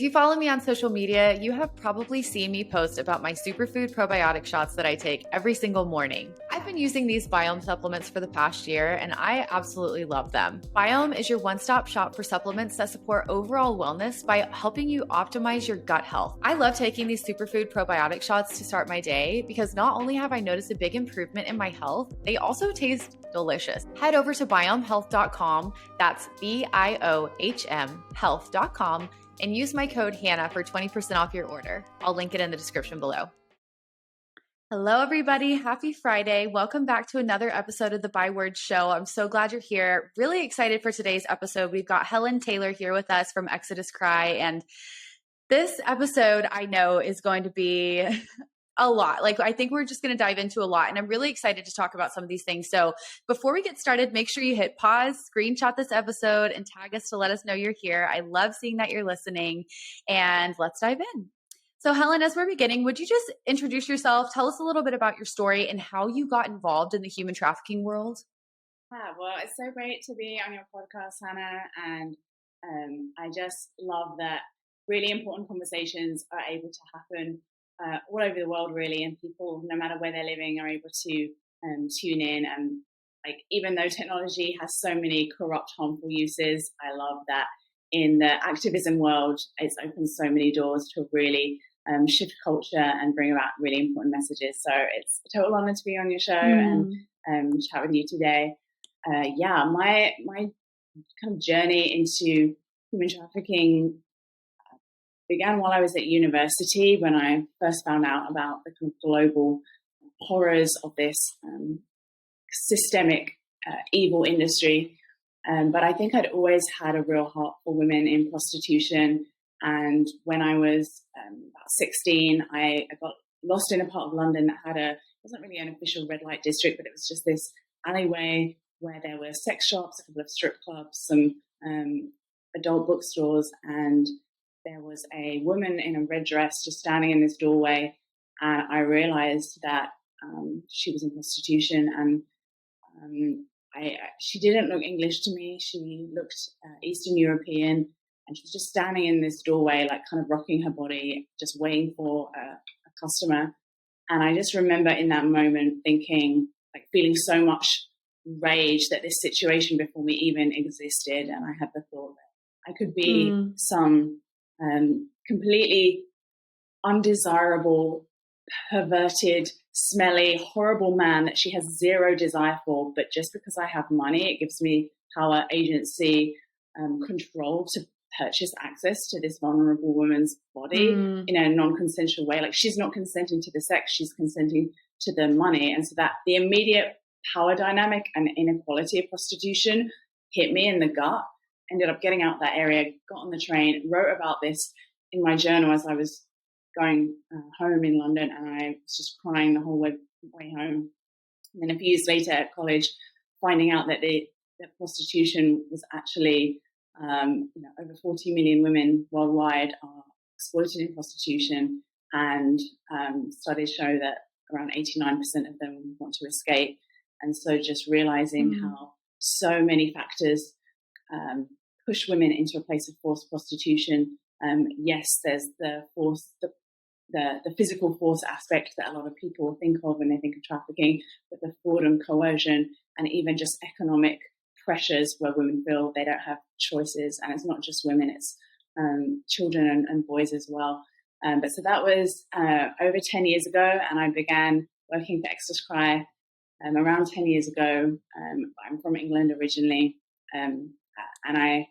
you follow me on social media, you have probably seen me post about my superfood probiotic shots that I take every single morning. I've been using these Biome supplements for the past year, and I absolutely love them. Biome is your one-stop shop for supplements that support overall wellness by helping you optimize your gut health. I love taking these superfood probiotic shots to start my day because not only have I noticed a big improvement in my health, they also taste delicious. Head over to biomehealth.com, that's BIOHM health.com, and use my code Hannah for 20% off your order. I'll link it in the description below. Hello, everybody. Happy Friday. Welcome back to another episode of the Byword Show. I'm so glad you're here. Really excited for today's episode. We've got Helen Taylor here with us from Exodus Cry, and this episode I know is going to be a lot. I think we're just going to dive into a lot, and I'm really excited to talk about some of these things. So before we get started, make sure you hit pause, screenshot this episode, and tag us to let us know you're here. I love seeing that you're listening, and let's dive in. So Helen, as we're beginning, would you just introduce yourself, tell us a little bit about your story and how you got involved in the human trafficking world? Well, it's so great to be on your podcast, Hannah, and I just love that really important conversations are able to happen all over the world, really, and people, no matter where they're living, are able to tune in. And even though technology has so many corrupt, harmful uses, I love that in the activism world, it's opened so many doors to really shift culture and bring about really important messages. So it's a total honor to be on your show and chat with you today. My kind of journey into human trafficking began while I was at university, when I first found out about the kind of global horrors of this systemic evil industry. But I think I'd always had a real heart for women in prostitution. And when I was about 16, I got lost in a part of London that it wasn't really an official red light district, but it was just this alleyway where there were sex shops, a couple of strip clubs, some adult bookstores, and there was a woman in a red dress just standing in this doorway, and I realized that she was in prostitution, and she didn't look English to me. She looked Eastern European, and she was just standing in this doorway, kind of rocking her body, just waiting for a customer. And I just remember in that moment thinking, feeling so much rage that this situation before me even existed, and I had the thought that I could be some completely undesirable, perverted, smelly, horrible man that she has zero desire for. But just because I have money, it gives me power, agency, control to purchase access to this vulnerable woman's body in a non-consensual way. She's not consenting to the sex, she's consenting to the money. And so that the immediate power dynamic and inequality of prostitution hit me in the gut. Ended up getting out that area, got on the train, wrote about this in my journal as I was going home in London, and I was just crying the whole way home. And then a few years later at college, finding out that that prostitution was actually, over 40 million women worldwide are exploited in prostitution, and studies show that around 89% of them want to escape. And so just realizing how so many factors push women into a place of forced prostitution. Yes, there's the force, the physical force aspect that a lot of people think of when they think of trafficking, but the fraud and coercion, and even just economic pressures where women feel they don't have choices. And it's not just women, it's children and boys as well. But so that was over 10 years ago, and I began working for Exodus Cry around 10 years ago. I'm from England originally, and I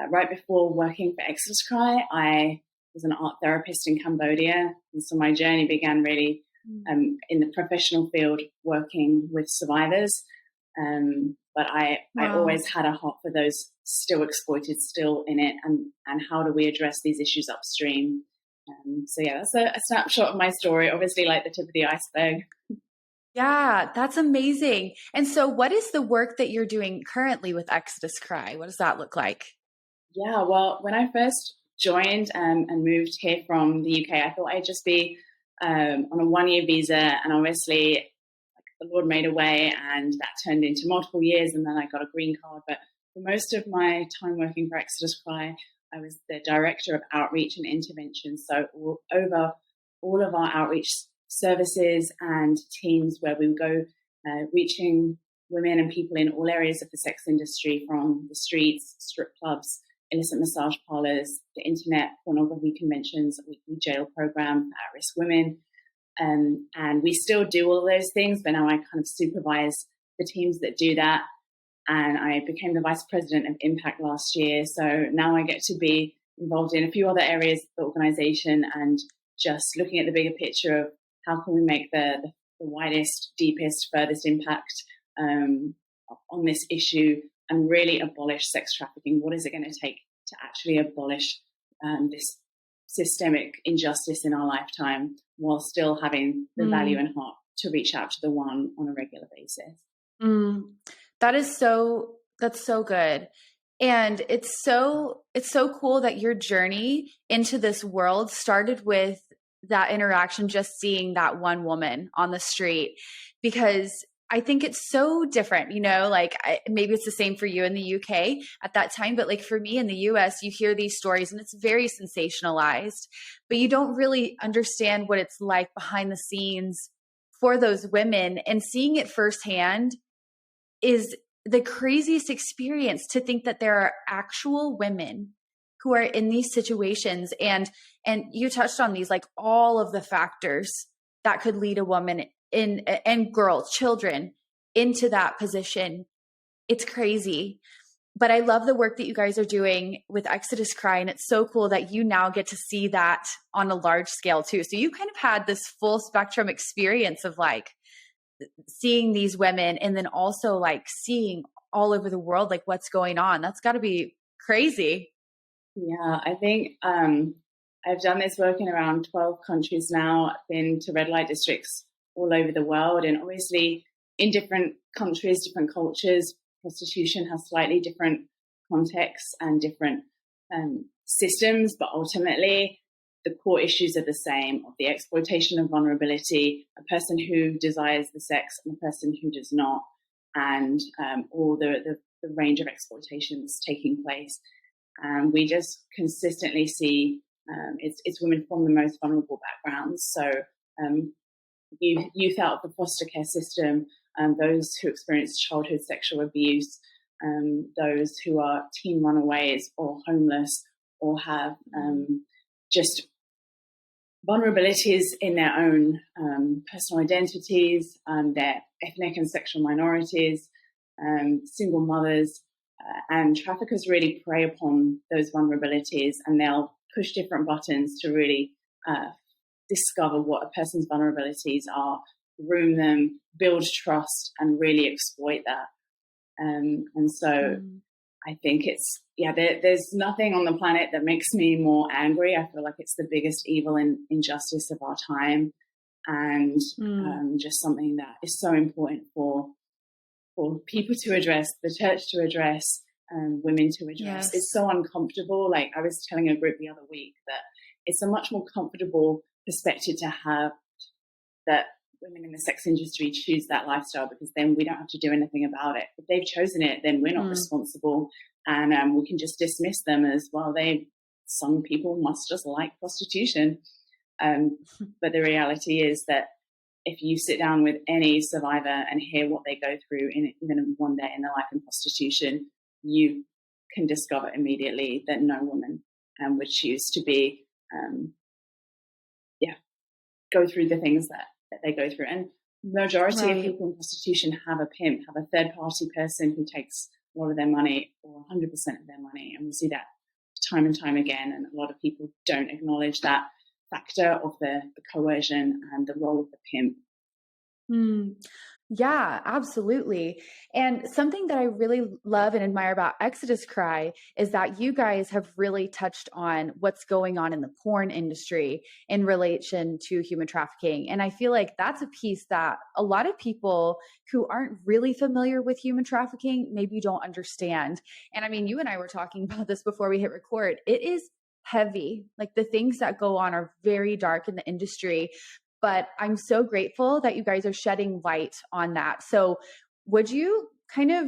right before working for Exodus Cry, I was an art therapist in Cambodia. And so my journey began really in the professional field, working with survivors. But I always had a heart for those still exploited, still in it, and how do we address these issues upstream? So yeah, that's a snapshot of my story, obviously the tip of the iceberg. Yeah, that's amazing. And so what is the work that you're doing currently with Exodus Cry? What does that look like? Yeah, well, when I first joined and moved here from the UK, I thought I'd just be on a 1-year visa, and obviously the Lord made a way, and that turned into multiple years, and then I got a green card. But for most of my time working for Exodus Cry, I was the director of outreach and intervention. So over all of our outreach services and teams where we would go reaching women and people in all areas of the sex industry, from the streets, strip clubs, illicit massage parlors, the internet, pornography conventions, a weekly jail program for at-risk women. And we still do all of those things, but now I kind of supervise the teams that do that. And I became the vice president of Impact last year. So now I get to be involved in a few other areas of the organization and just looking at the bigger picture of how can we make the widest, deepest, furthest impact on this issue and really abolish sex trafficking. What is it going to take to actually abolish this systemic injustice in our lifetime while still having the value and heart to reach out to the one on a regular basis? That's so good. And it's so cool that your journey into this world started with that interaction, just seeing that one woman on the street, because I think it's so different, like maybe it's the same for you in the UK at that time, but like for me in the US, you hear these stories and it's very sensationalized, but you don't really understand what it's like behind the scenes for those women, and seeing it firsthand is the craziest experience, to think that there are actual women who are in these situations. And you touched on these, like all of the factors that could lead a woman and girls, children into that position. It's crazy. But I love the work that you guys are doing with Exodus Cry. And it's so cool that you now get to see that on a large scale too. So you kind of had this full spectrum experience of like seeing these women, and then also like seeing all over the world, like what's going on. That's got to be crazy. Yeah, I think I've done this work in around 12 countries now. I've been to red light districts all over the world, and obviously in different countries, different cultures, prostitution has slightly different contexts and different systems, but ultimately the core issues are the same: of the exploitation of vulnerability, a person who desires the sex and a person who does not, and all the range of exploitations taking place. And we just consistently see it's women from the most vulnerable backgrounds. So youth out of the foster care system, those who experience childhood sexual abuse, those who are teen runaways or homeless, or have just vulnerabilities in their own personal identities, their ethnic and sexual minorities, single mothers, and traffickers really prey upon those vulnerabilities, and they'll push different buttons to really discover what a person's vulnerabilities are, groom them, build trust, and really exploit that. And so I think there's nothing on the planet that makes me more angry. I feel like it's the biggest evil and injustice of our time, and just something that is so important for people to address, the church to address, women to address. Yes. It's so uncomfortable. Like I was telling a group the other week that it's a much more comfortable perspective to have that women in the sex industry choose that lifestyle, because then we don't have to do anything about it. If they've chosen it, then we're not responsible, and we can just dismiss them as, well, some people must just like prostitution. But the reality is that if you sit down with any survivor and hear what they go through even one day in their life in prostitution, you can discover immediately that no woman would choose to be, go through the things that they go through. And majority of people in prostitution have a pimp, have a third party person who takes a lot of their money, or 100% of their money. And we see that time and time again. And a lot of people don't acknowledge that factor of the coercion and the role of the pimp. Yeah, absolutely. And something that I really love and admire about Exodus Cry is that you guys have really touched on what's going on in the porn industry in relation to human trafficking. And I feel like that's a piece that a lot of people who aren't really familiar with human trafficking maybe don't understand. And I mean, you and I were talking about this before we hit record. It is heavy. Like the things that go on are very dark in the industry. But I'm so grateful that you guys are shedding light on that. So would you kind of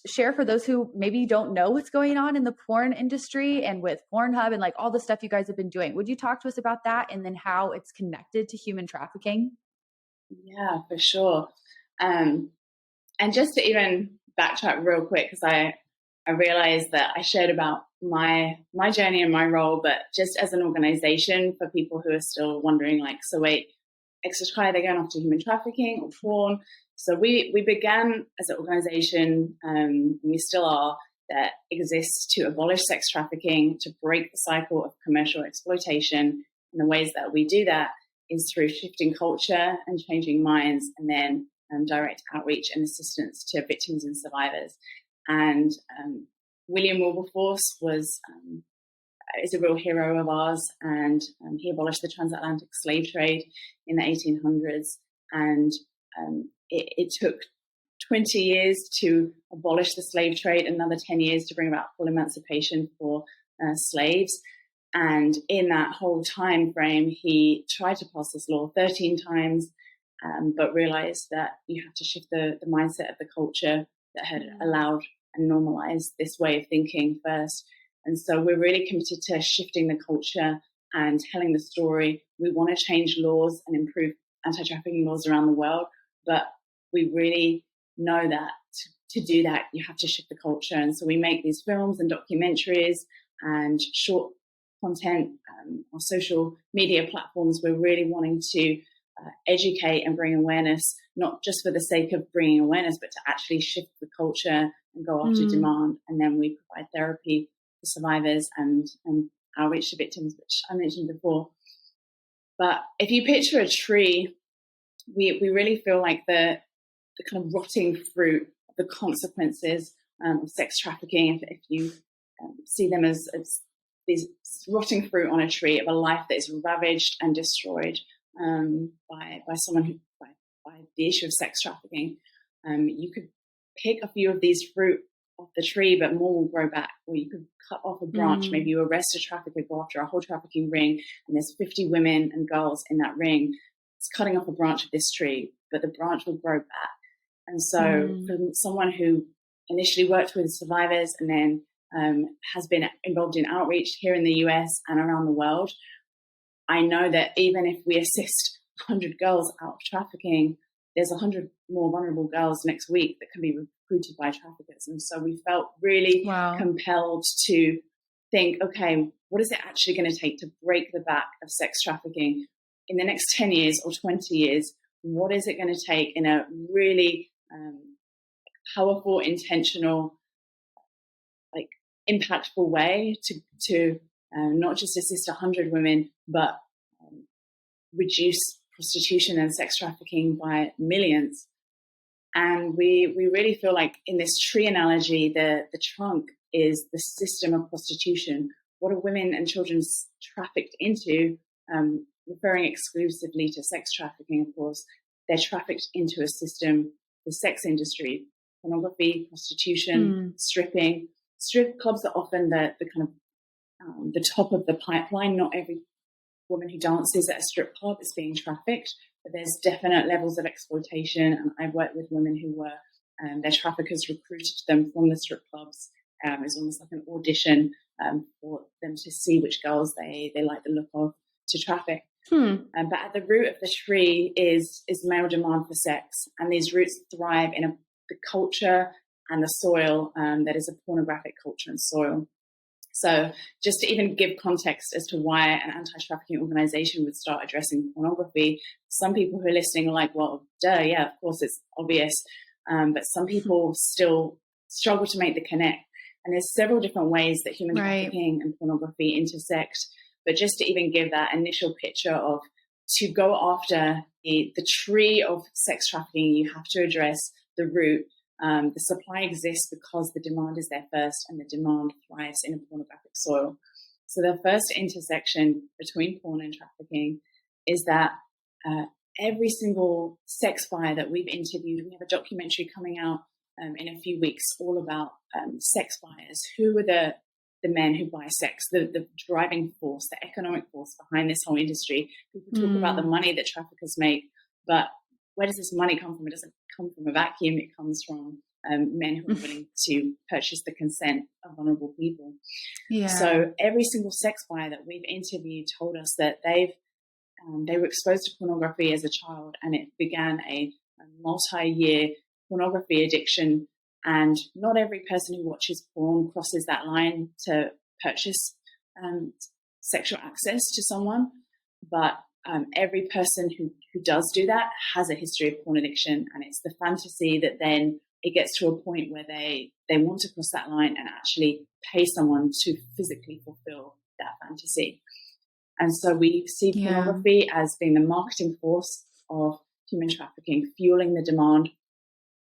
share for those who maybe don't know what's going on in the porn industry and with Pornhub and like all the stuff you guys have been doing? Would you talk to us about that and then how it's connected to human trafficking? Yeah, for sure. And just to even backtrack real quick, because I realized that I shared about my journey and my role, but just as an organization for people who are still wondering, like, so wait, Extra they're going after human trafficking or porn. So we began as an organization, we still are, that exists to abolish sex trafficking, to break the cycle of commercial exploitation. And the ways that we do that is through shifting culture and changing minds, and then direct outreach and assistance to victims and survivors. And William Wilberforce is a real hero of ours, and he abolished the transatlantic slave trade in the 1800s. And it took 20 years to abolish the slave trade, another 10 years to bring about full emancipation for slaves. And in that whole time frame, he tried to pass this law 13 times, but realized that you have to shift the mindset of the culture that had allowed and normalized this way of thinking first. And so we're really committed to shifting the culture and telling the story. We want to change laws and improve anti-trafficking laws around the world, but we really know that to do that, you have to shift the culture. And so we make these films and documentaries and short content on social media platforms. We're really wanting to educate and bring awareness, not just for the sake of bringing awareness, but to actually shift the culture and go after demand. And then we provide therapy for survivors and outreach to victims, which I mentioned before. But if you picture a tree, we really feel like the kind of rotting fruit of the consequences of sex trafficking. If you see them as these rotting fruit on a tree of a life that is ravaged and destroyed by someone by the issue of sex trafficking, you could pick a few of these fruit off the tree, but more will grow back. Or you could cut off a branch. Maybe you arrest a trafficker, go after a whole trafficking ring, and there's 50 women and girls in that ring. It's cutting off a branch of this tree, but the branch will grow back. And so for someone who initially worked with survivors and then has been involved in outreach here in the US and around the world, I know that even if we assist 100 girls out of trafficking, there's 100 more vulnerable girls next week that can be recruited by traffickers. And so we felt really compelled to think, okay, what is it actually going to take to break the back of sex trafficking in the next 10 years or 20 years? What is it going to take in a really powerful, intentional, impactful way to not just assist 100 women, but reduce prostitution and sex trafficking by millions? And we really feel like in this tree analogy, the trunk is the system of prostitution. What are women and children trafficked into? Referring exclusively to sex trafficking, of course, they're trafficked into a system, the sex industry, pornography, prostitution, stripping. Strip clubs are often the kind of the top of the pipeline. Not every woman who dances at a strip club is being trafficked, but there's definite levels of exploitation. And I've worked with women who were, their traffickers recruited them from the strip clubs. It's almost like an audition for them to see which girls they like the look of to traffic. But at the root of the tree is male demand for sex, and these roots thrive in the culture and the soil that is a pornographic culture and soil. So just to even give context as to why an anti-trafficking organization would start addressing pornography, some people who are listening are like, well, duh, yeah, of course it's obvious. But some people still struggle to make the connect. And there's several different ways that human trafficking and pornography intersect. But just to even give that initial picture of, to go after the tree of sex trafficking, you have to address the root. The supply exists because the demand is there first, and the demand thrives in a pornographic soil. So the first intersection between porn and trafficking is that every single sex buyer that we've interviewed, we have a documentary coming out in a few weeks all about sex buyers. Who are the men who buy sex, the driving force, the economic force behind this whole industry? People talk about the money that traffickers make, but where does this money come from? It doesn't come from a vacuum. It comes from men who are willing to purchase the consent of vulnerable people. Yeah. So every single sex buyer that we've interviewed told us that they were exposed to pornography as a child, and it began a multi-year pornography addiction. And not every person who watches porn crosses that line to purchase sexual access to someone, but every person who does do that has a history of porn addiction, and it's the fantasy that then it gets to a point where they want to cross that line and actually pay someone to physically fulfill that fantasy. And so we see pornography as being the marketing force of human trafficking, fueling the demand.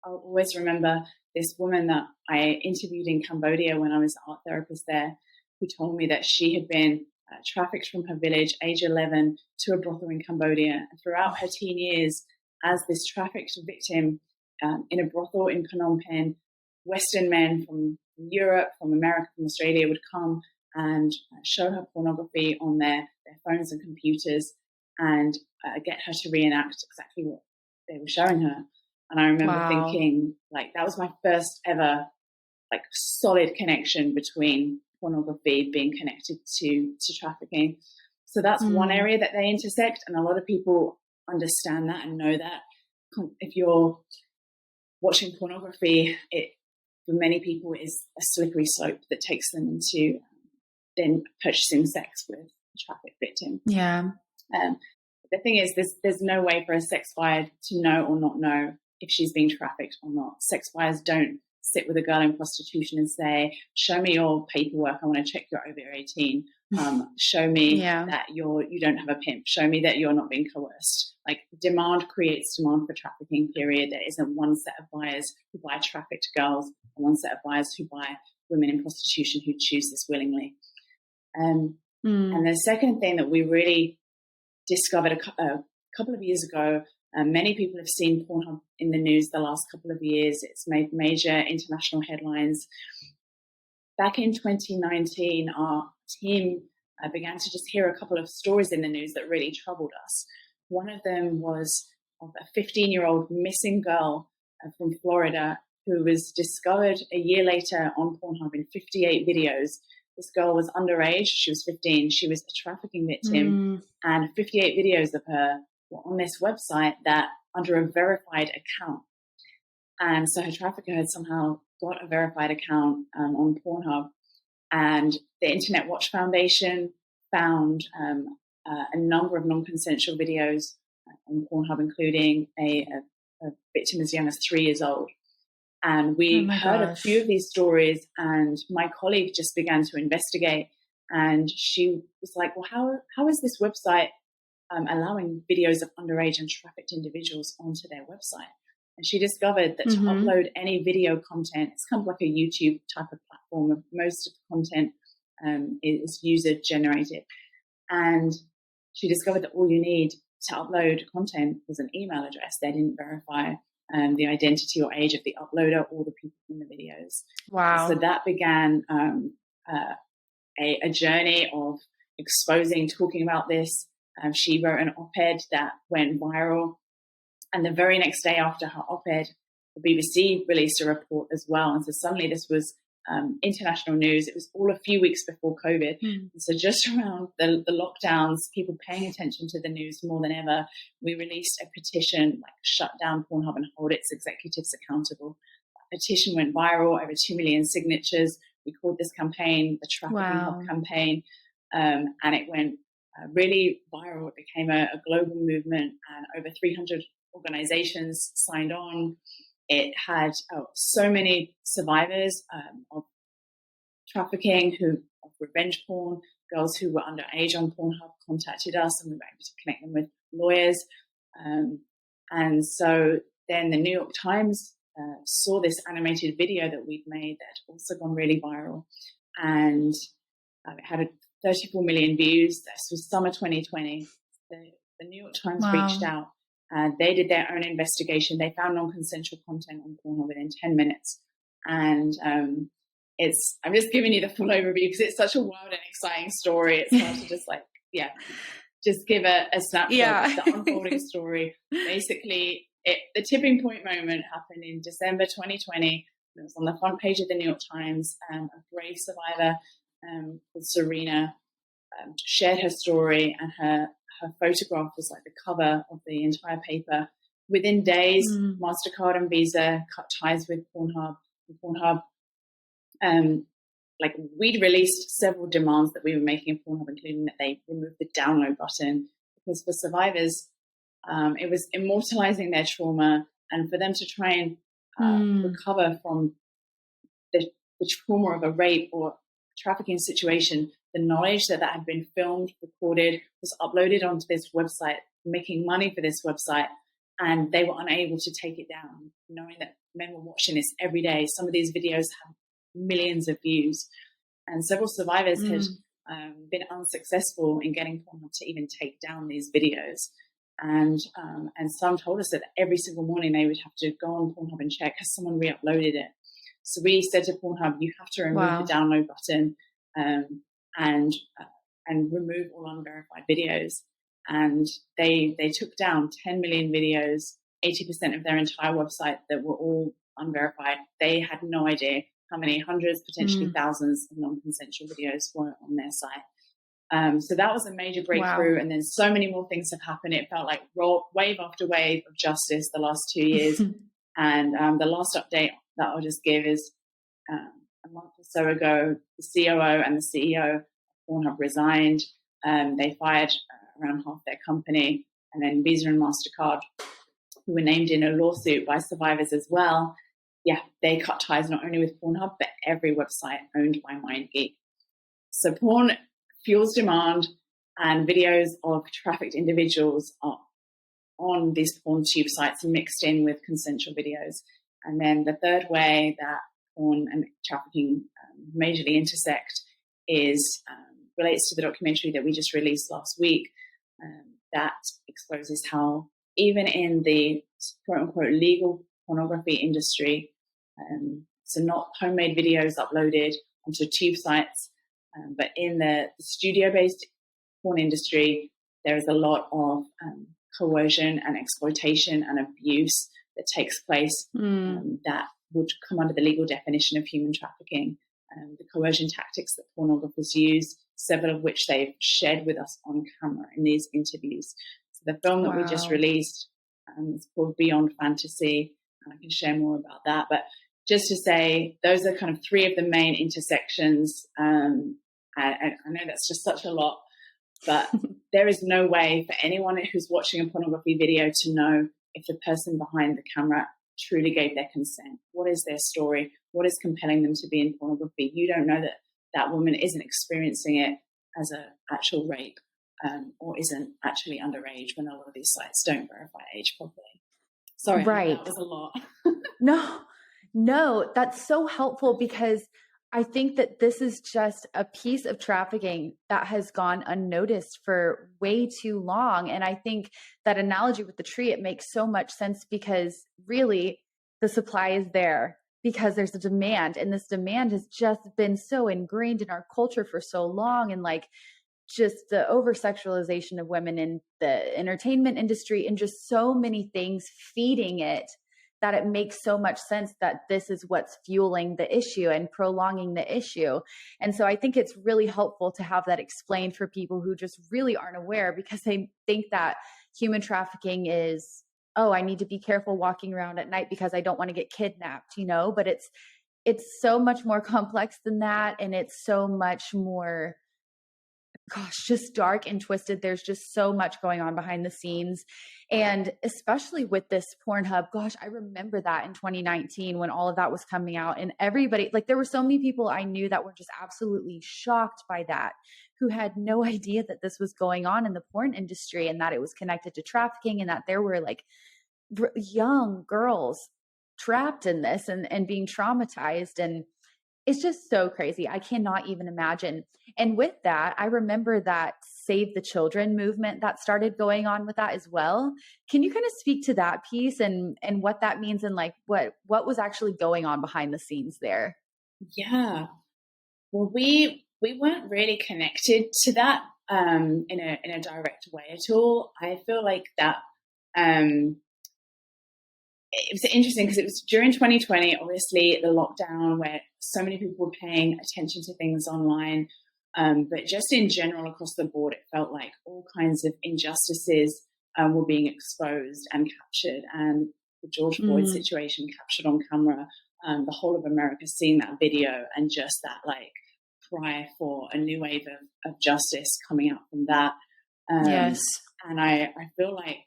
I'll always remember this woman that I interviewed in Cambodia when I was an art therapist there, who told me that she had been trafficked from her village, age 11, to a brothel in Cambodia. And throughout her teen years, as this trafficked victim in a brothel in Phnom Penh, Western men from Europe, from America, from Australia would come and show her pornography on their phones and computers and get her to reenact exactly what they were showing her. And I remember thinking, like, that was my first ever, like, solid connection between pornography being connected to trafficking. So that's one area that they intersect, and a lot of people understand that and know that. If you're watching pornography, it for many people is a slippery slope that takes them into then purchasing sex with a trafficked victim. Yeah. The thing is, there's no way for a sex buyer to know or not know if she's being trafficked or not. Sex buyers don't sit with a girl in prostitution and say, show me your paperwork, I want to check you're over 18. Show me that you don't have a pimp. Show me that you're not being coerced. Like, demand creates demand for trafficking, period. There isn't one set of buyers who buy trafficked girls and one set of buyers who buy women in prostitution who choose this willingly. And the second thing that we really discovered a couple of years ago, many people have seen Pornhub in the news the last couple of years. It's made major international headlines. Back in 2019, our team began to just hear a couple of stories in the news that really troubled us. One of them was of a 15-year-old missing girl from Florida who was discovered a year later on Pornhub in 58 videos. This girl was underage. She was 15. She was a trafficking victim, and 58 videos of her were on this website that under a verified account. And so her trafficker had somehow got a verified account on Pornhub, and the Internet Watch Foundation found a number of non-consensual videos on Pornhub, including a victim as young as 3 years old. And we heard a few of these stories, and my colleague just began to investigate, and she was like, well, how is this website allowing videos of underage and trafficked individuals onto their website? And she discovered that to upload any video content, it's kind of like a YouTube type of platform. Most of the content is user generated. And she discovered that all you need to upload content was an email address. They didn't verify the identity or age of the uploader or the people in the videos. Wow. So that began a journey of exposing, talking about this. She wrote an op-ed that went viral. And the very next day after her op-ed, the BBC released a report as well. And so suddenly this was international news. It was all a few weeks before COVID. And so just around the lockdowns, people paying attention to the news more than ever, we released a petition, like, shut down Pornhub and hold its executives accountable. That petition went viral, over 2 million signatures. We called this campaign the Trafficking Hub campaign, and it went really viral. It became a global movement, and over 300 organizations signed on. It had so many survivors of trafficking, of revenge porn, girls who were underage on Pornhub contacted us, and we were able to connect them with lawyers. And so then the New York Times saw this animated video that we'd made that had also gone really viral, and it had 34 million views. This was summer 2020. The New York Times reached out. They did their own investigation. They found non-consensual content on Pornhub within 10 minutes. And I'm just giving you the full overview because it's such a wild and exciting story. It's hard to just give a snapshot of the unfolding story. Basically, The tipping point moment happened in December 2020. It was on the front page of the New York Times. A brave survivor called Serena shared her story, and her photograph was like the cover of the entire paper. Within days, MasterCard and Visa cut ties with Pornhub. Like, we'd released several demands that we were making in Pornhub, including that they remove the download button, because for survivors, it was immortalizing their trauma, and for them to try and recover from the trauma of a rape or trafficking situation, the knowledge that had been filmed, recorded, was uploaded onto this website, making money for this website, and they were unable to take it down, knowing that men were watching this every day. Some of these videos have millions of views, and several survivors had been unsuccessful in getting Pornhub to even take down these videos. And some told us that every single morning they would have to go on Pornhub and check, has someone re-uploaded it? So we said to Pornhub, you have to remove the download button and remove all unverified videos. And they took down 10 million videos, 80% of their entire website that were all unverified. They had no idea how many hundreds, potentially thousands of non-consensual videos were on their site. So that was a major breakthrough. And then so many more things have happened. It felt like wave after wave of justice the last 2 years. And the last update that I'll just give is a month or so ago, the COO and the CEO of Pornhub resigned. They fired around half their company. And then Visa and MasterCard, who were named in a lawsuit by survivors as well, they cut ties not only with Pornhub, but every website owned by MindGeek. So porn fuels demand, and videos of trafficked individuals are on these porn tube sites mixed in with consensual videos. And then the third way that porn and trafficking majorly intersect is relates to the documentary that we just released last week that exposes how even in the quote-unquote legal pornography industry, so not homemade videos uploaded onto tube sites, but in the studio-based porn industry, there is a lot of coercion and exploitation and abuse that takes place that would come under the legal definition of human trafficking. The coercion tactics that pornographers use, several of which they've shared with us on camera in these interviews. So the film that we just released is called Beyond Fantasy, and I can share more about that. But just to say, those are kind of three of the main intersections. I know that's just such a lot, but there is no way for anyone who's watching a pornography video to know if the person behind the camera truly gave their consent. What is their story? What is compelling them to be in pornography? You don't know that that woman isn't experiencing it as an actual rape or isn't actually underage, when a lot of these sites don't verify age properly. Sorry, that was a lot. No, that's so helpful, because I think that this is just a piece of trafficking that has gone unnoticed for way too long. And I think that analogy with the tree, it makes so much sense, because really the supply is there because there's a demand, and this demand has just been so ingrained in our culture for so long. And like just the over sexualization of women in the entertainment industry and just so many things feeding it, that it makes so much sense that this is what's fueling the issue and prolonging the issue. And so I think it's really helpful to have that explained for people who just really aren't aware, because they think that human trafficking is, oh, I need to be careful walking around at night because I don't want to get kidnapped, but it's so much more complex than that. And it's so much more, just dark and twisted. There's just so much going on behind the scenes. And especially with this Pornhub, I remember that in 2019 when all of that was coming out, and everybody, like, there were so many people I knew that were just absolutely shocked by that, who had no idea that this was going on in the porn industry and that it was connected to trafficking, and that there were like young girls trapped in this and being traumatized. And it's just so crazy. I cannot even imagine. And with that, I remember that Save the Children movement that started going on with that as well. Can you kind of speak to that piece and what that means, and like what was actually going on behind the scenes there? Yeah. Well, we weren't really connected to that in a direct way at all. I feel like that it was interesting because it was during 2020, obviously the lockdown, where so many people were paying attention to things online. But just in general, across the board, it felt like all kinds of injustices were being exposed and captured. And the George Floyd situation captured on camera, the whole of America seeing that video, and just that like cry for a new wave of justice coming out from that. Yes. And I feel like,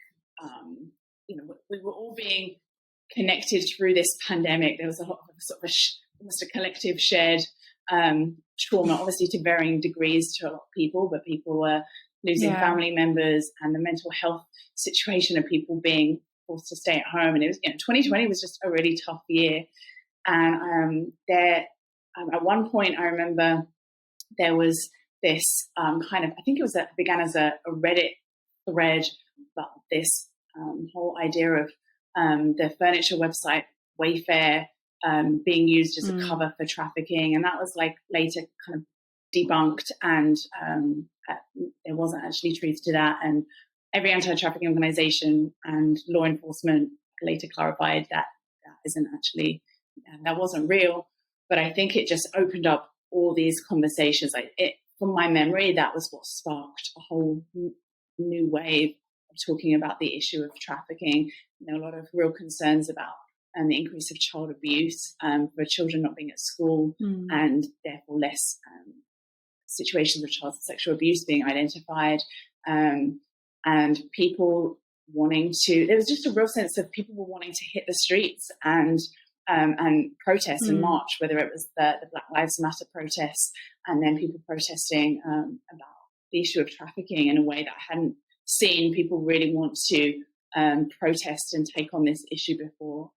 we were all being connected through this pandemic. There was a lot of sort of almost a collective shared trauma, obviously to varying degrees to a lot of people, but people were losing family members, and the mental health situation of people being forced to stay at home. And it was, 2020 was just a really tough year. And at one point, I remember there was this kind of, I think it began as a Reddit thread about this whole idea of the furniture website Wayfair being used as a cover for trafficking. And that was like later kind of debunked, and there wasn't actually truth to that. And every anti-trafficking organization and law enforcement later clarified that isn't actually, that wasn't real. But I think it just opened up all these conversations. From my memory, that was what sparked a whole new wave of talking about the issue of trafficking. A lot of real concerns about the increase of child abuse for children not being at school, and therefore less situations of child sexual abuse being identified, and people wanting to. There was just a real sense of people were wanting to hit the streets and protest and march, whether it was the Black Lives Matter protests, and then people protesting about the issue of trafficking in a way that I hadn't seen people really want to protest and take on this issue before.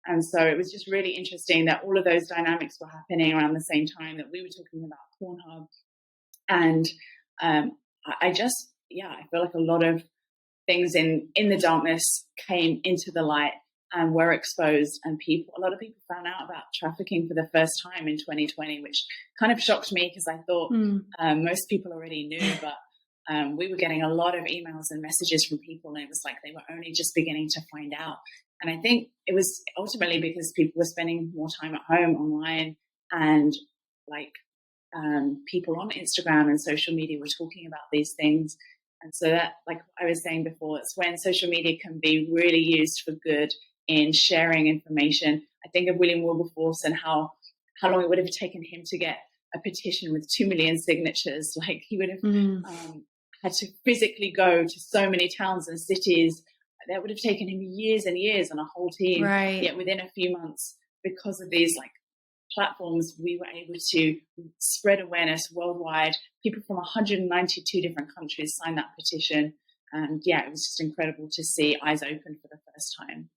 And so it was just really interesting that all of those dynamics were happening around the same time that we were talking about Pornhub. And I feel like a lot of things in the darkness came into the light and were exposed, and a lot of people found out about trafficking for the first time in 2020, which kind of shocked me because I thought most people already knew, but we were getting a lot of emails and messages from people, and it was like they were only just beginning to find out. And I think it was ultimately because people were spending more time at home online, and like people on Instagram and social media were talking about these things. And so that, like I was saying before, it's when social media can be really used for good in sharing information. I think of William Wilberforce and how long it would have taken him to get a petition with 2 million signatures. Like he would have had to physically go to so many towns and cities. That would have taken him years and years and a whole team. Right. Yet within a few months, because of these like platforms, we were able to spread awareness worldwide. People from 192 different countries signed that petition. And it was just incredible to see eyes open for the first time.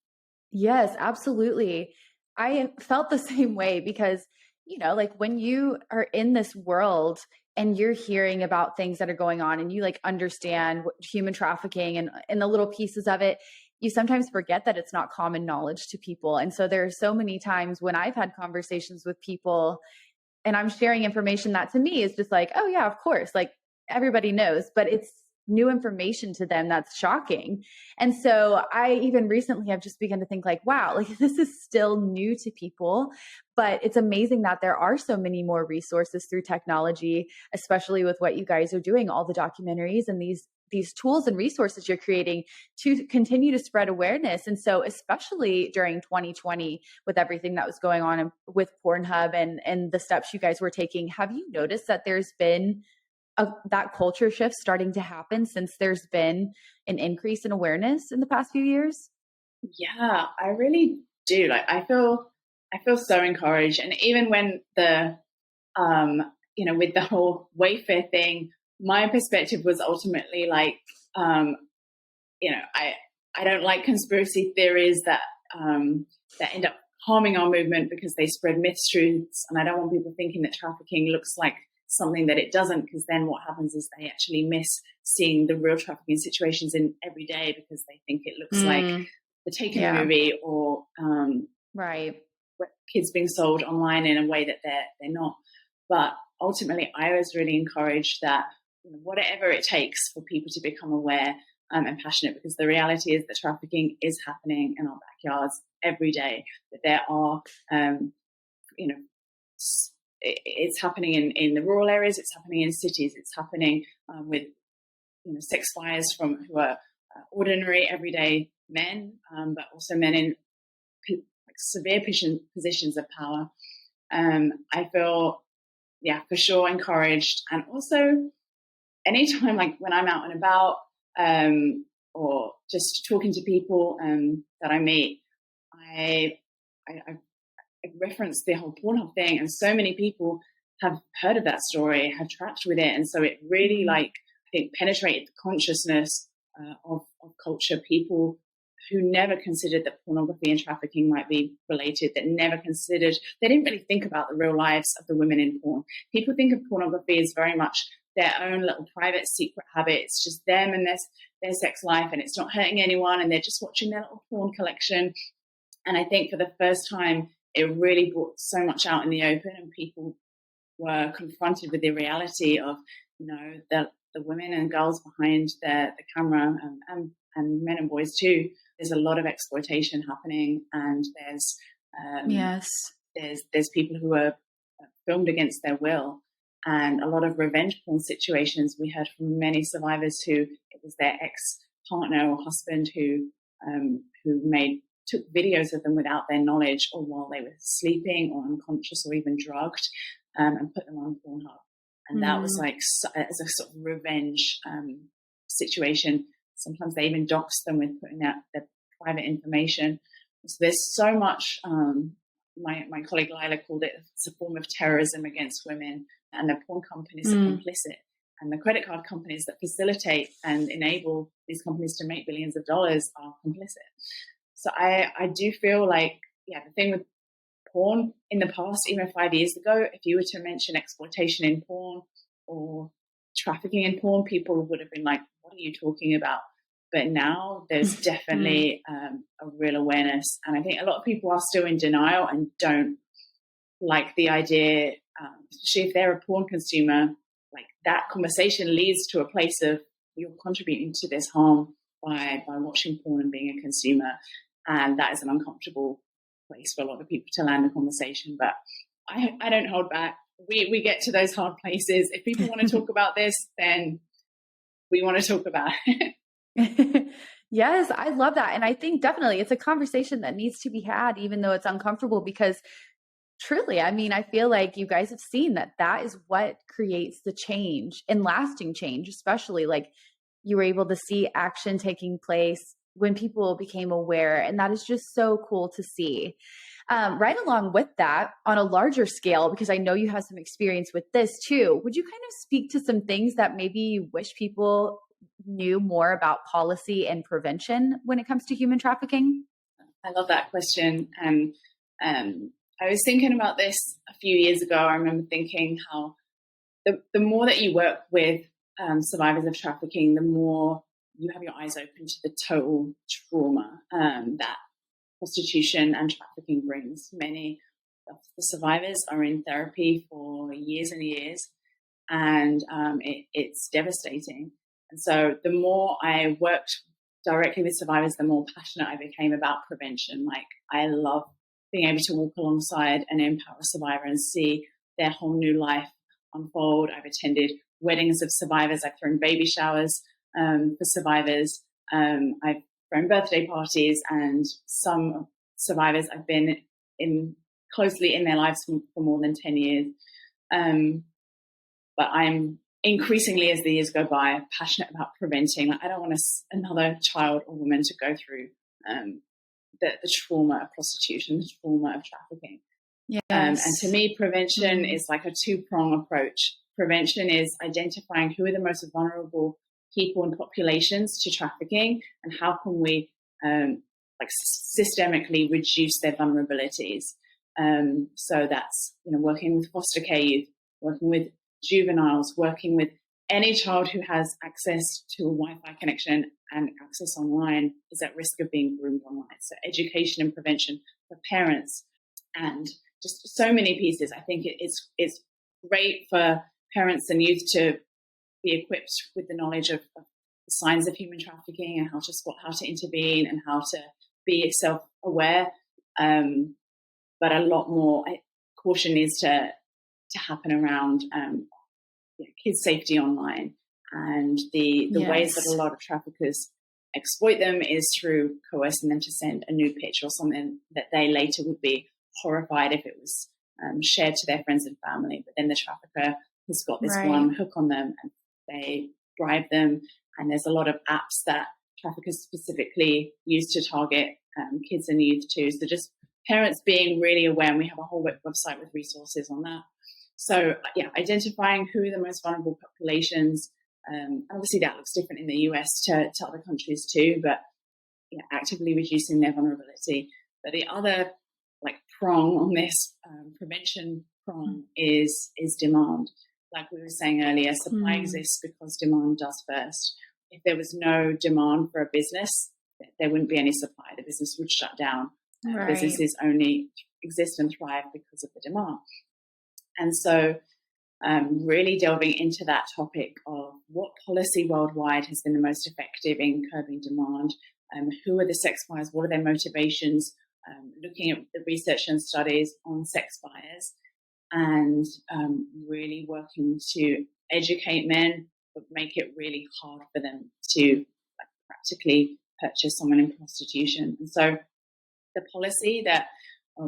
Yes, absolutely. I felt the same way because, like when you are in this world and you're hearing about things that are going on and you like understand human trafficking and the little pieces of it, you sometimes forget that it's not common knowledge to people. And so there are so many times when I've had conversations with people and I'm sharing information that to me is just like, oh yeah, of course, like everybody knows, but it's new information to them that's shocking. And so I even recently have just begun to think like, wow, like this is still new to people, but it's amazing that there are so many more resources through technology, especially with what you guys are doing, all the documentaries and these tools and resources you're creating to continue to spread awareness. And so especially during 2020 with everything that was going on with Pornhub and the steps you guys were taking, have you noticed that there's been that culture shift starting to happen since there's been an increase in awareness in the past few years? Yeah, I really do. Like I feel so encouraged. And even when the with the whole Wayfair thing, my perspective was ultimately like, I don't like conspiracy theories that end up harming our movement because they spread mistruths. And I don't want people thinking that trafficking looks like something that it doesn't, because then what happens is they actually miss seeing the real trafficking situations in every day because they think it looks like the Taken movie or right, kids being sold online in a way that they're not. But ultimately, I was really encouraged that whatever it takes for people to become aware, and passionate, because the reality is that trafficking is happening in our backyards every day. That there are, it's happening in the rural areas, it's happening in cities, it's happening with sex buyers who are ordinary everyday men, but also men in severe positions of power. I feel, for sure encouraged, and also anytime, like when I'm out and about, or just talking to people that I meet, I reference the whole Pornhub thing, and so many people have heard of that story, have tracked with it, and so it really, I think, penetrated the consciousness of culture. People who never considered that pornography and trafficking might be related, they didn't really think about the real lives of the women in porn. People think of pornography as very much their own little private secret habit. It's just them and their sex life, and it's not hurting anyone, and they're just watching their little porn collection. And I think for the first time, it really brought so much out in the open, and people were confronted with the reality of, the women and girls behind the camera, and men and boys too. There's a lot of exploitation happening, and there's people who are filmed against their will, and a lot of revenge porn situations. We heard from many survivors who it was their ex-partner or husband who took videos of them without their knowledge, or while they were sleeping or unconscious or even drugged, and put them on Pornhub. And that was as a sort of revenge situation. Sometimes they even doxed them with putting out their private information. So there's so much, my colleague Lila called it, it's a form of terrorism against women, and the porn companies are complicit. And the credit card companies that facilitate and enable these companies to make billions of dollars are complicit. So I do feel like, the thing with porn in the past, even 5 years ago, if you were to mention exploitation in porn or trafficking in porn, people would have been like, what are you talking about? But now there's definitely a real awareness. And I think a lot of people are still in denial and don't like the idea, especially if they're a porn consumer, like that conversation leads to a place of you're contributing to this harm by watching porn and being a consumer. And that is an uncomfortable place for a lot of people to land a conversation. But I don't hold back. We get to those hard places. If people want to talk about this, then we want to talk about it. Yes, I love that. And I think definitely it's a conversation that needs to be had, even though it's uncomfortable, because truly, I mean, I feel like you guys have seen that is what creates the change and lasting change, especially like you were able to see action taking place when people became aware. And that is just so cool to see. Right along with that, on a larger scale, because I know you have some experience with this too, would you kind of speak to some things that maybe you wish people knew more about policy and prevention when it comes to human trafficking? I love that question. And I was thinking about this a few years ago. I remember thinking how the more that you work with survivors of trafficking, the more you have your eyes open to the total trauma that prostitution and trafficking brings. Many of the survivors are in therapy for years and years, and it's devastating. And so the more I worked directly with survivors, the more passionate I became about prevention. Like, I love being able to walk alongside and empower a survivor and see their whole new life unfold. I've attended weddings of survivors. I've thrown baby showers for survivors. I've thrown birthday parties, and some survivors I've been closely in their lives for more than 10 years. But I'm increasingly, as the years go by, passionate about preventing. Like, I don't want another child or woman to go through the trauma of prostitution, the trauma of trafficking. Yes. And to me, prevention is like a two-prong approach. Prevention is identifying who are the most vulnerable people and populations to trafficking, and how can we systemically reduce their vulnerabilities. So that's working with foster care youth, working with juveniles, working with any child who has access to a Wi-Fi connection and access online is at risk of being groomed online. So education and prevention for parents, and just so many pieces. I think it's great for parents and youth to be equipped with the knowledge of the signs of human trafficking and how to spot, how to intervene, and how to be self-aware. But a lot more caution needs to happen around kids' safety online. And the ways that a lot of traffickers exploit them is through coercing them to send a nude picture or something that they later would be horrified if it was shared to their friends and family. But then the trafficker has got this one hook on them and they bribe them. And there's a lot of apps that traffickers specifically use to target kids and youth too. So just parents being really aware, and we have a whole website with resources on that. So identifying who are the most vulnerable populations. Obviously that looks different in the US to other countries too, but actively reducing their vulnerability. But the other prong on this prevention prong is demand. Like we were saying earlier, supply exists because demand does first. If there was no demand for a business, there wouldn't be any supply. The business would shut down. Businesses only exist and thrive because of the demand. And so really delving into that topic of what policy worldwide has been the most effective in curbing demand, who are the sex buyers, what are their motivations, looking at the research and studies on sex buyers, and really working to educate men, but make it really hard for them to practically purchase someone in prostitution. And so the policy that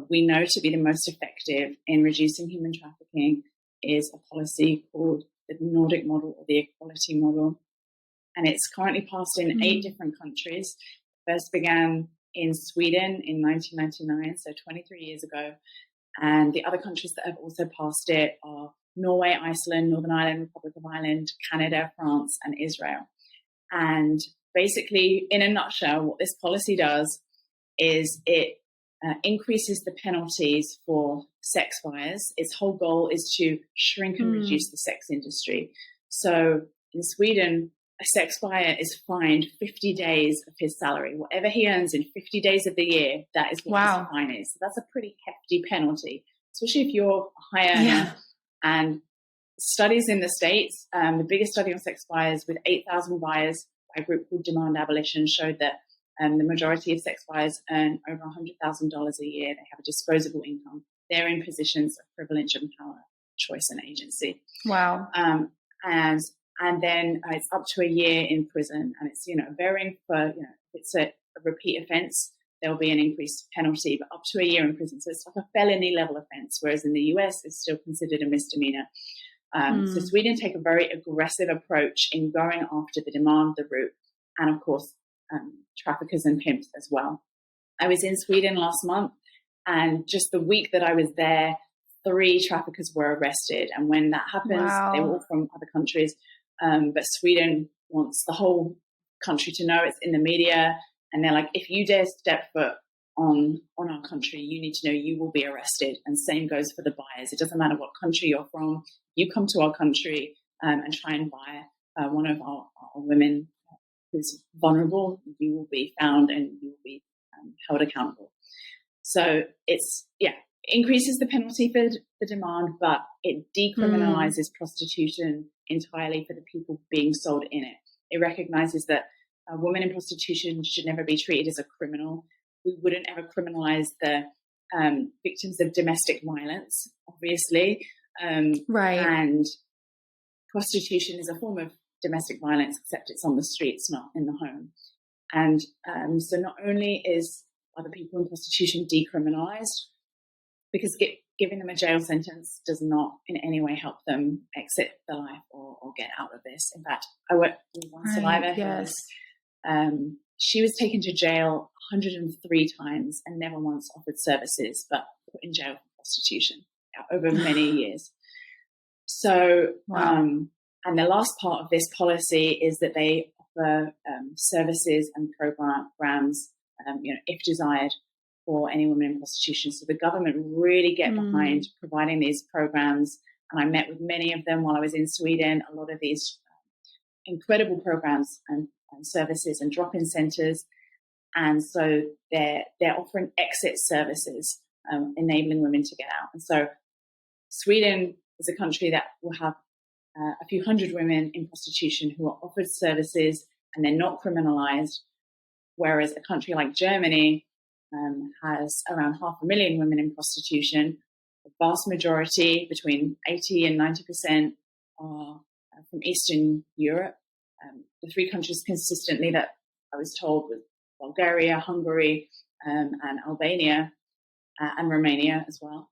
we know to be the most effective in reducing human trafficking is a policy called the Nordic model or the equality model. And it's currently passed in 8 different countries. First began in Sweden in 1999, so 23 years ago. And the other countries that have also passed it are Norway, Iceland, Northern Ireland, Republic of Ireland, Canada, France, and Israel. And basically, in a nutshell, what this policy does is it increases the penalties for sex buyers. Its whole goal is to shrink and reduce the sex industry. So in Sweden, a sex buyer is fined 50 days of his salary. Whatever he earns in 50 days of the year, that is what his fine is. So that's a pretty hefty penalty, especially if you're a high earner. And studies in the States, the biggest study on sex buyers with 8,000 buyers by a group called Demand Abolition showed that the majority of sex buyers earn over $100,000 a year. They have a disposable income. They're in positions of privilege and power, choice and agency. Wow. And then it's up to a year in prison. And it's, varying for, if it's a repeat offense, there'll be an increased penalty, but up to a year in prison. So it's like a felony level offense, whereas in the US, it's still considered a misdemeanor. So Sweden take a very aggressive approach in going after the demand, the root, and of course, traffickers and pimps as well. I was in Sweden last month, and just the week that I was there, 3 traffickers were arrested. And when that happens, they were all from other countries. But Sweden wants the whole country to know. It's in the media. And they're like, if you dare step foot on our country, you need to know you will be arrested. And same goes for the buyers. It doesn't matter what country you're from. You come to our country and try and buy one of our women who's vulnerable, you will be found and you will be held accountable. So it's, increases the penalty for the demand, but it decriminalizes prostitution entirely for the people being sold in it. It recognizes that a woman in prostitution should never be treated as a criminal. We wouldn't ever criminalize the victims of domestic violence, obviously. And prostitution is a form of domestic violence, except it's on the streets, not in the home. And so not only are the people in prostitution decriminalized, because giving them a jail sentence does not in any way help them exit the life or get out of this. In fact, I worked with one survivor who she was taken to jail 103 times and never once offered services, but put in jail for prostitution over many years. So, and the last part of this policy is that they offer services and programs, if desired, for any women in prostitution. So the government really get behind providing these programs. And I met with many of them while I was in Sweden. A lot of these incredible programs and services and drop-in centres. And so they're offering exit services, enabling women to get out. And so Sweden is a country that will have a few hundred women in prostitution who are offered services and they're not criminalized. Whereas a country like Germany has around 500,000 women in prostitution. The vast majority, between 80 and 90%, are from Eastern Europe. The three countries consistently that I was told was Bulgaria, Hungary, and Albania, and Romania as well.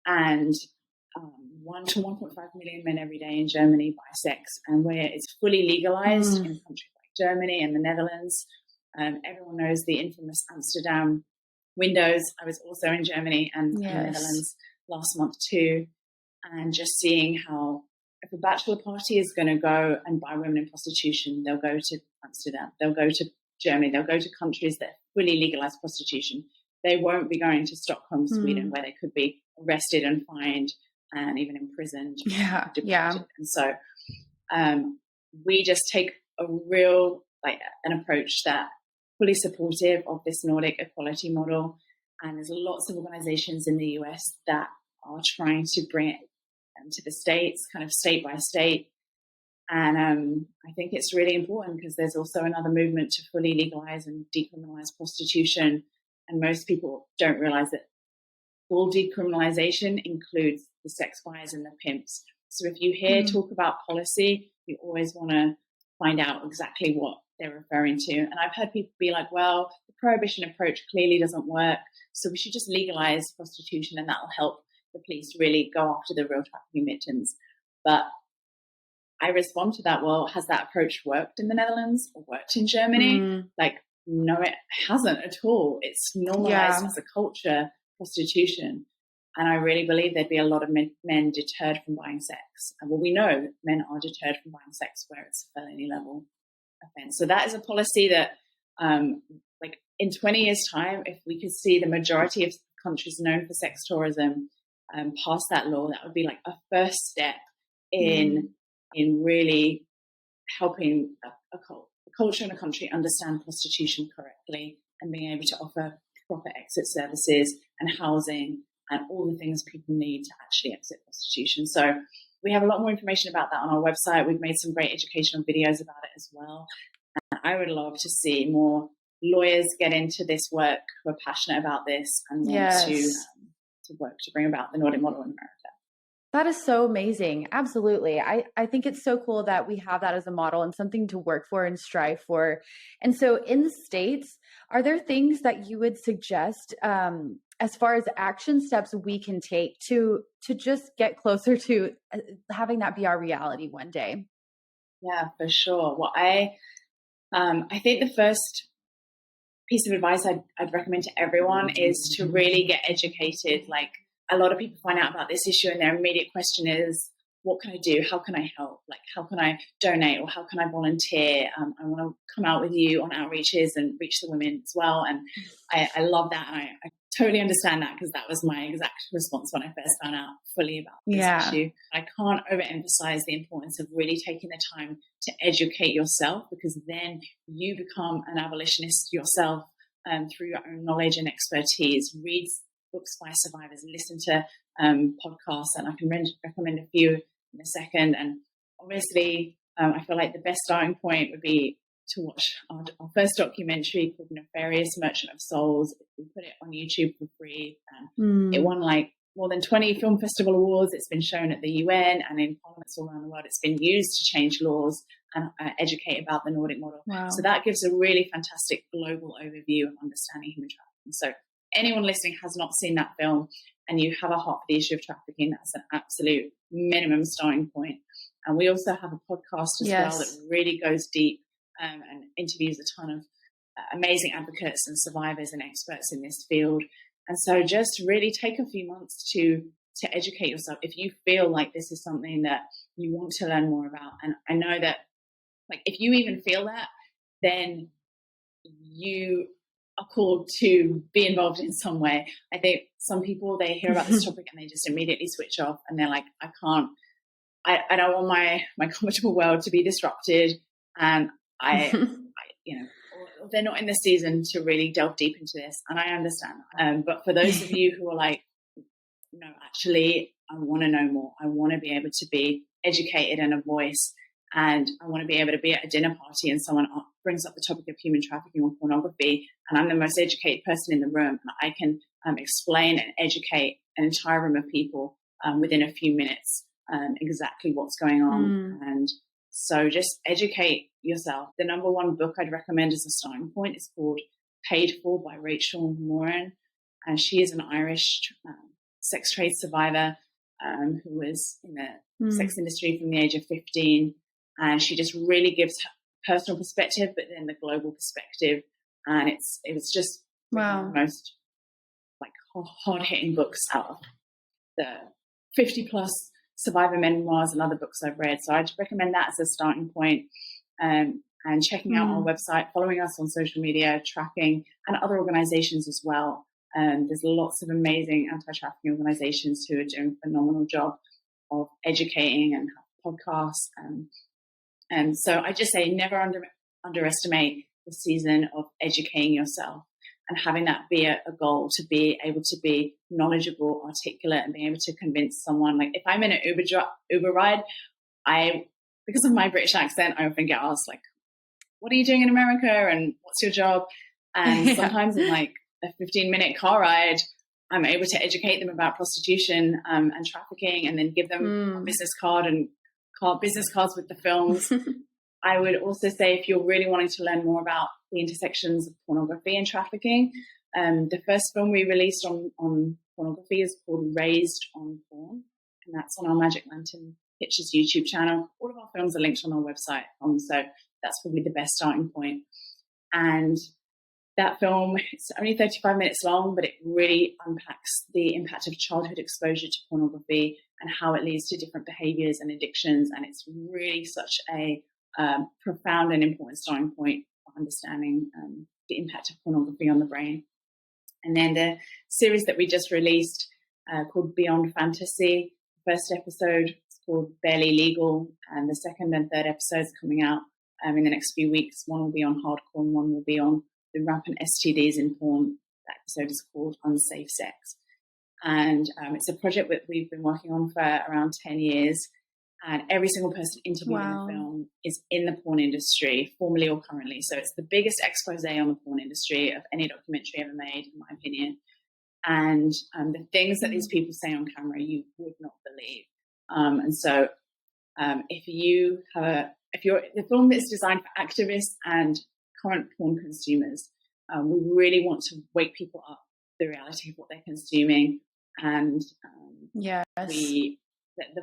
And 1 to 1.5 million men every day in Germany buy sex, and where it's fully legalized in countries like Germany and the Netherlands. Everyone knows the infamous Amsterdam windows. I was also in Germany and the Netherlands last month too, and just seeing how if a bachelor party is going to go and buy women in prostitution, they'll go to Amsterdam, they'll go to Germany, they'll go to countries that fully legalize prostitution. They won't be going to Stockholm, Sweden, where they could be arrested and fined and even imprisoned. Yeah. And so we just take a real, an approach that fully supportive of this Nordic equality model. And there's lots of organizations in the US that are trying to bring it to the States, kind of state by state. And I think it's really important because there's also another movement to fully legalize and decriminalize prostitution. And most people don't realize that full decriminalization includes the sex buyers and the pimps. So if you hear talk about policy, you always want to find out exactly what they're referring to. And I've heard people be like, well, the prohibition approach clearly doesn't work, so we should just legalize prostitution and that'll help the police really go after the real trafficking victims. But I respond to that, well, has that approach worked in the Netherlands or worked in Germany? No, it hasn't at all. It's normalized as a culture, prostitution. And I really believe there'd be a lot of men deterred from buying sex. And well, we know men are deterred from buying sex where it's a felony level offense. So that is a policy that, in 20 years' time, if we could see the majority of countries known for sex tourism pass that law, that would be like a first step in really helping a culture and a country understand prostitution correctly and being able to offer proper exit services and housing and all the things people need to actually exit prostitution. So we have a lot more information about that on our website. We've made some great educational videos about it as well. And I would love to see more lawyers get into this work who are passionate about this and want to work to bring about the Nordic model in America. That is so amazing. Absolutely. I think it's so cool that we have that as a model and something to work for and strive for. And so in the States, are there things that you would suggest as far as action steps we can take to just get closer to having that be our reality one day? Yeah, for sure. Well, I think the first piece of advice I'd recommend to everyone is to really get educated. Like, a lot of people find out about this issue and their immediate question is, what can I do? How can I help? Like, how can I donate or how can I volunteer? I want to come out with you on outreaches and reach the women as well. And I love that. And I totally understand that because that was my exact response when I first found out fully about this issue. I can't overemphasize the importance of really taking the time to educate yourself, because then you become an abolitionist yourself through your own knowledge and expertise. Read books by survivors, listen to podcasts, and I can recommend a few in a second. And obviously, I feel like the best starting point would be to watch our first documentary called Nefarious Merchant of Souls. We put it on YouTube for free. It won like more than 20 film festival awards. It's been shown at the UN and in parliaments all around the world. It's been used to change laws and educate about the Nordic model. Wow. So that gives a really fantastic global overview of understanding human trafficking. So anyone listening has not seen that film and you have a heart for the issue of trafficking, that's an absolute minimum starting point. And we also have a podcast as well that really goes deep and interviews a ton of amazing advocates and survivors and experts in this field. And so just really take a few months to educate yourself if you feel like this is something that you want to learn more about. And I know that, like, if you even feel that, then you are called to be involved in some way. I think some people, they hear about this topic and they just immediately switch off and they're like, I don't want my comfortable world to be disrupted. And or they're not in the season to really delve deep into this. And I understand. But for those of you who are like, no, actually, I want to know more. I want to be able to be educated and a voice. And I want to be able to be at a dinner party and someone brings up the topic of human trafficking or pornography, and I'm the most educated person in the room, and I can explain and educate an entire room of people within a few minutes exactly what's going on. And so just educate yourself. The number one book I'd recommend as a starting point is called Paid For by Rachel Moran. And she is an Irish sex trade survivor who was in the sex industry from the age of 15. And she just really gives her personal perspective, but then the global perspective. And it was just one of the most like hard-hitting books out of the 50-plus survivor memoirs and other books I've read. So I'd recommend that as a starting point. And checking out our website, following us on social media, tracking, and other organizations as well. There's lots of amazing anti-trafficking organizations who are doing a phenomenal job of educating and have podcasts. And so I just say never underestimate the season of educating yourself and having that be a goal, to be able to be knowledgeable, articulate, and being able to convince someone. Like if I'm in an Uber ride, because of my British accent, I often get asked like, what are you doing in America and what's your job? And sometimes in like a 15-minute car ride, I'm able to educate them about prostitution and trafficking, and then give them a business card and business cards with the films. I would also say if you're really wanting to learn more about the intersections of pornography and trafficking, the first film we released on pornography is called Raised on Porn, and that's on our Magic Lantern Pictures YouTube channel. All of our films are linked on our website, so that's probably the best starting point. And that film, it's only 35 minutes long, but it really unpacks the impact of childhood exposure to pornography and how it leads to different behaviors and addictions. And it's really such a profound and important starting point for understanding the impact of pornography on the brain. And then the series that we just released called Beyond Fantasy, the first episode is called Barely Legal, and the second and third episodes are coming out in the next few weeks. One will be on hardcore and one will be on the rampant STDs in porn. That episode is called Unsafe Sex. And it's a project that we've been working on for around 10 years. And every single person interviewed in the film is in the porn industry, formerly or currently. So it's the biggest expose on the porn industry of any documentary ever made, in my opinion. And the things that these people say on camera, you would not believe. And so if you're the film that's designed for activists and current porn consumers, we really want to wake people up the reality of what they're consuming, and the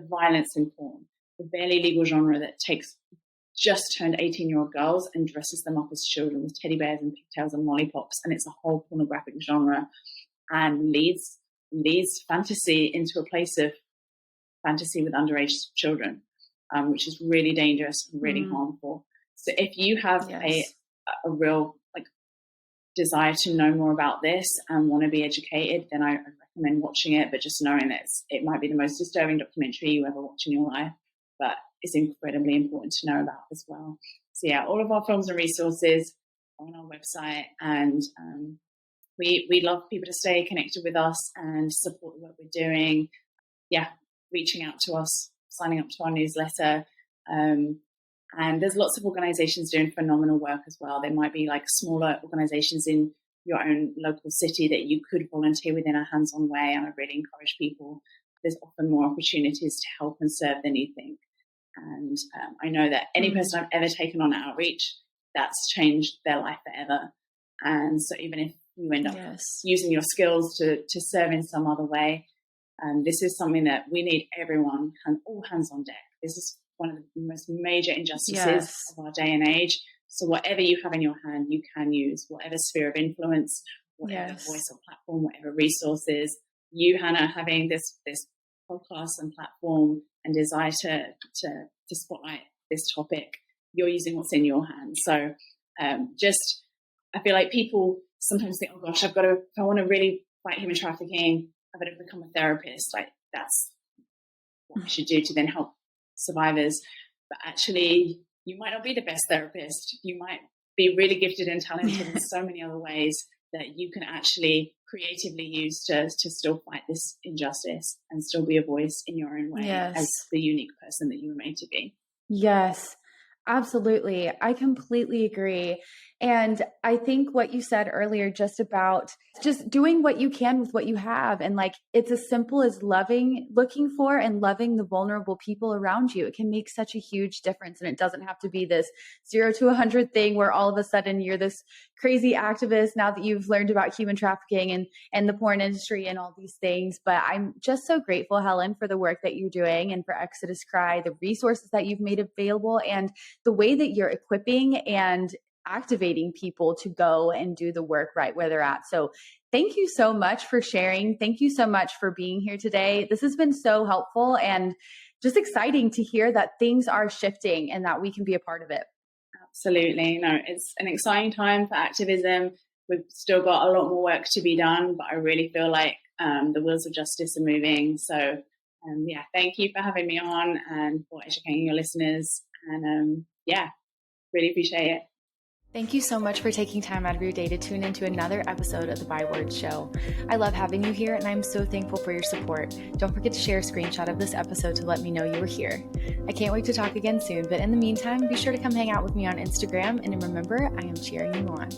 violence in porn, the barely legal genre that takes just turned 18-year-old girls and dresses them up as children with teddy bears and pigtails and lollipops, and it's a whole pornographic genre, and leads fantasy into a place of fantasy with underage children, which is really dangerous and really harmful. So if you have a real desire to know more about this and want to be educated, then I recommend watching it, but just knowing that it might be the most disturbing documentary you ever watch in your life, but it's incredibly important to know about as well. So yeah, all of our films and resources are on our website, and we love people to stay connected with us and support the work we're doing. Yeah, reaching out to us, signing up to our newsletter. And there's lots of organizations doing phenomenal work as well. There might be like smaller organizations in your own local city that you could volunteer with in a hands-on way. And I really encourage people. There's often more opportunities to help and serve than you think. And I know that any person I've ever taken on outreach, that's changed their life forever. And so even if you end up using your skills to serve in some other way, this is something that we need everyone, all hands on deck. This is one of the most major injustices of our day and age. So whatever you have in your hand, you can use, whatever sphere of influence, whatever voice or platform, whatever resources. You, Hannah, having this podcast and platform and desire to spotlight this topic, you're using what's in your hands. So I feel like people sometimes think, oh gosh, if I want to really fight human trafficking, I've got to become a therapist. Like that's what I should do to then help survivors. But actually, you might not be the best therapist. You might be really gifted and talented in so many other ways that you can actually creatively use to still fight this injustice and still be a voice in your own way as the unique person that you were made to be. Yes. Absolutely. I completely agree. And I think what you said earlier, just about just doing what you can with what you have. And like, it's as simple as looking for and loving the vulnerable people around you. It can make such a huge difference. And it doesn't have to be this 0 to 100 thing where all of a sudden you're this crazy activist now that you've learned about human trafficking and the porn industry and all these things. But I'm just so grateful, Helen, for the work that you're doing and for Exodus Cry, the resources that you've made available, and the way that you're equipping and activating people to go and do the work right where they're at. So thank you so much for sharing. Thank you so much for being here today. This has been so helpful and just exciting to hear that things are shifting and that we can be a part of it. Absolutely. No, it's an exciting time for activism. We've still got a lot more work to be done, but I really feel like the wheels of justice are moving. So yeah, thank you for having me on and for educating your listeners. And yeah, really appreciate it. Thank you so much for taking time out of your day to tune into another episode of the Byword Show. I love having you here, and I'm so thankful for your support. Don't forget to share a screenshot of this episode to let me know you were here. I can't wait to talk again soon, but in the meantime, be sure to come hang out with me on Instagram, and remember, I am cheering you on.